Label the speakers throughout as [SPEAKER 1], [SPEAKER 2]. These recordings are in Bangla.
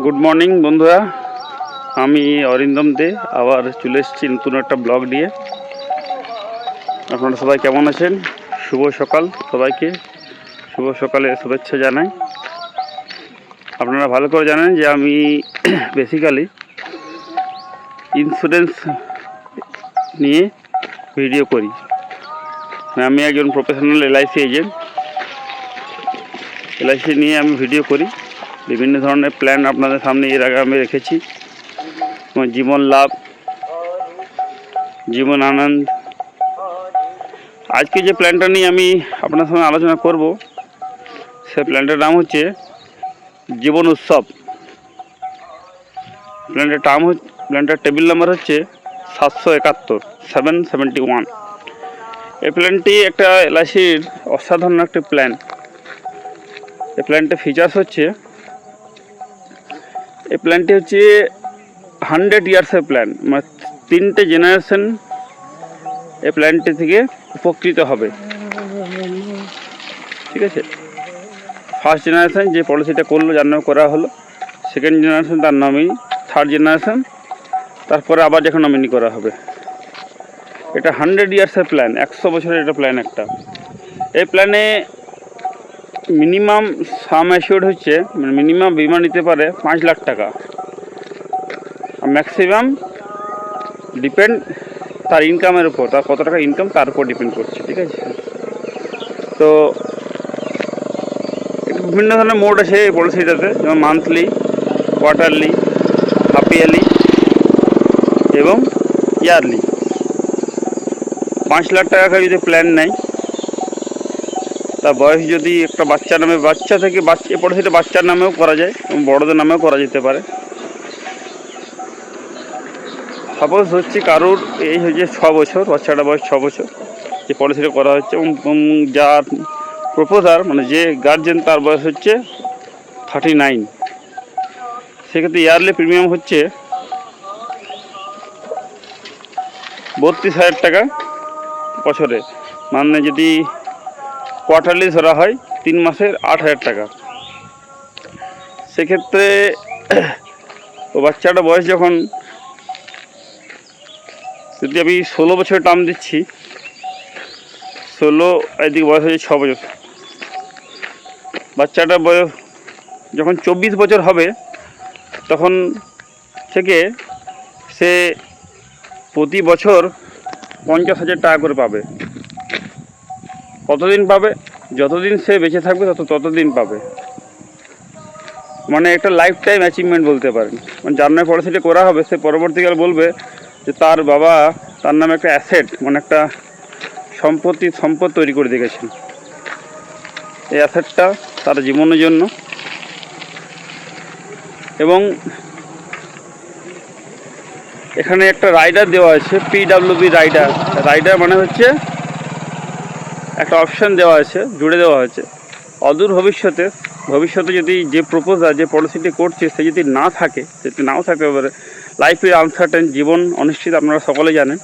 [SPEAKER 1] গুড মর্নিং বন্ধুরা, আমি অরিন্দম দে আবার চলে এসেছি নতুন একটা ব্লগ নিয়ে। আপনারা সবাই কেমন আছেন? শুভ সকাল সবাইকে, শুভ সকালে শুভেচ্ছা জানাই। আপনারা ভালো করে জানেন যে আমি বেসিক্যালি ইন্স্যুরেন্স নিয়ে ভিডিও করি। আমি একজন প্রফেশনাল এলআইসি এজেন্ট। এলআইসি নিয়ে আমি ভিডিও করি। বিভিন্ন ধরনের প্ল্যান আপনাদের সামনে এর আগে আমি রেখেছি। জীবন লাভ, জীবন আনন্দ। আজকে যে প্ল্যানটা নিয়ে আমি আপনার সঙ্গে আলোচনা করব, সে প্ল্যানটার নাম হচ্ছে জীবন উৎসব। প্ল্যানটার টেবিল নাম্বার হচ্ছে 771। এই প্ল্যানটি একটা এলআইসির অসাধারণ একটি প্ল্যান। এই প্ল্যানটির ফিচার্স হচ্ছে, এই প্ল্যানটি হচ্ছে 100 ইয়ার্সের প্ল্যান, মানে 3টে জেনারেশন এই প্ল্যানটি থেকে উপকৃত হবে। ঠিক আছে, ফার্স্ট জেনারেশন যে পলিসিটা করলো, যার নামে করা হলো, সেকেন্ড জেনারেশন তার নমিনি, থার্ড জেনারেশন তারপরে আবার যখন নমিনি করা হবে। এটা 100 ইয়ার্সের প্ল্যান, 100 বছরের এটা প্ল্যান একটা। এই প্ল্যানে মিনিমাম সাম অ্যাসিওর্ড হচ্ছে, মানে মিনিমাম বিমা নিতে পারে 5 লাখ টাকা, আর ম্যাক্সিমাম ডিপেন্ড তার ইনকামের উপর, তার কত টাকা ইনকাম তার উপর ডিপেন্ড করছে। ঠিক আছে, তো বিভিন্ন ধরনের মোড আছে এই পলিসিটাতে, যেমন মান্থলি, কোয়ার্টারলি, হাফ ইয়ারলি এবং ইয়ারলি। 5 লাখ টাকা যদি প্ল্যান নেয়, তার বয়স যদি একটা বাচ্চার নামে, বাচ্চা থেকে এই পলিসিটা বাচ্চার নামেও করা যায় এবং বড়দের নামেও করা যেতে পারে। সাপোজ হচ্ছে কারোর এই হচ্ছে 6 বছর, বাচ্চাটা বয়স 6 বছর, যে পলিসিটা করা হচ্ছে, এবং যার প্রপোজার মানে যে গার্জেন তার বয়স হচ্ছে 39। সেক্ষেত্রে ইয়ারলি প্রিমিয়াম হচ্ছে 32,000 টাকা বছরে। মানে যদি কোয়ার্টারলি ধরা হয়, 3 মাসের 8,000 টাকা। সেক্ষেত্রে ও বাচ্চাটা বয়স যখন, যদি আমি 16 বছর টার্ম দিচ্ছি, 16 এদিকে বয়স হচ্ছে 6 বছর, বাচ্চাটার বয়স যখন 24 বছর হবে, তখন থেকে সে প্রতি বছর 50,000 টাকা করে পাবে। কতদিন পাবে? যতদিন সে বেঁচে থাকবে ততদিন পাবে। মানে একটা লাইফ টাইম অ্যাচিভমেন্ট বলতে পারেন। মানে যার নামে পলিসিটা করা হবে, সে পরবর্তীকালে বলবে যে তার বাবা তার নামে একটা অ্যাসেট, মানে একটা সম্পদ তৈরি করে দেখেছেন। এই অ্যাসেটটা তার জীবনের জন্য। এবং এখানে একটা রাইডার দেওয়া আছে, PWB রাইডার মানে হচ্ছে একটা অপশান দেওয়া আছে, জুড়ে দেওয়া হয়েছে। অদূর ভবিষ্যতে যদি যে প্রপোজার, যে পলিসিটি করছে, সে যদি না থাকে, সেটি নাও থাকতে পারে, লাইফে আনসার্টেন, জীবন অনিশ্চিত, আপনারা সকলে জানেন।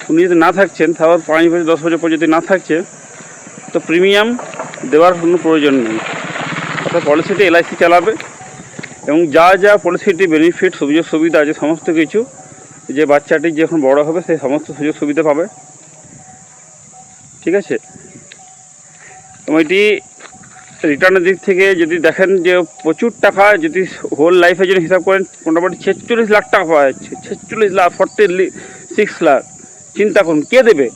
[SPEAKER 1] উনি যদি না থাকছেন, তারপর 5 বছর 10 বছর পর যদি না থাকছে, তো প্রিমিয়াম দেওয়ার কোনো প্রয়োজন নেই। অর্থাৎ পলিসিটি এলআইসি চালাবে এবং যা পলিসিটি বেনিফিট, সুযোগ সুবিধা আছে, সমস্ত কিছু যে বাচ্চাটি যখন বড় হবে সেই সমস্ত সুযোগ সুবিধা পাবে। ঠিক আছে, এবং এটি রিটার্নের দিক থেকে যদি দেখেন যে প্রচুর টাকা, যদি হোল লাইফে যদি হিসাব করেন, মোটামুটি 46 লাখ টাকা পাওয়া যাচ্ছে। 46 লাখ, 46 লাখ। চিন্তা করুন, কে দেবে?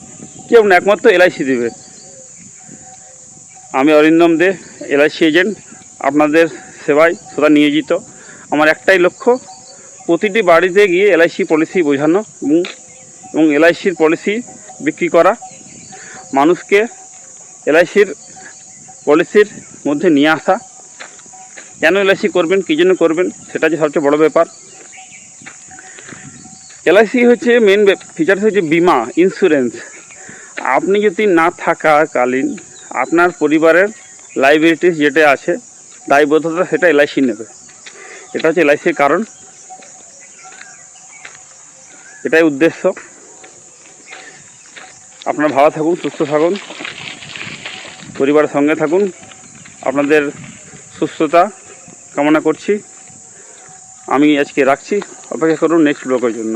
[SPEAKER 1] কেউ না, একমাত্র এলআইসি দেবে। আমি অরিন্দম দে, এলআইসি এজেন্ট, আপনাদের সেবায় সদা নিয়োজিত। আমার একটাই লক্ষ্য, প্রতিটি বাড়িতে গিয়ে এলআইসি পলিসি বোঝানো এবং এলআইসির পলিসি বিক্রি করা, মানুষকে এলআইসির পলিসির মধ্যে নিয়ে আসা। কেন এলআইসি করবেন, কী জন্য করবেন, সেটা যে সবচেয়ে বড় ব্যাপার। এলআইসি হচ্ছে মেন ফিচার্স হচ্ছে বিমা, ইন্স্যুরেন্স। আপনি যদি না থাকাকালীন আপনার পরিবারের লাইবিলিটিস যেটা আছে, দায়বদ্ধতা, সেটা এলআইসি নেবে। এটা হচ্ছে এলআইসির কারণ, এটাই উদ্দেশ্য। আপনারা ভালো থাকুন, সুস্থ থাকুন, পরিবারের সঙ্গে থাকুন। আপনাদের সুস্থতা কামনা করছি। আমি আজকে রাখছি, অপেক্ষা করুন নেক্সট ব্লগের জন্য।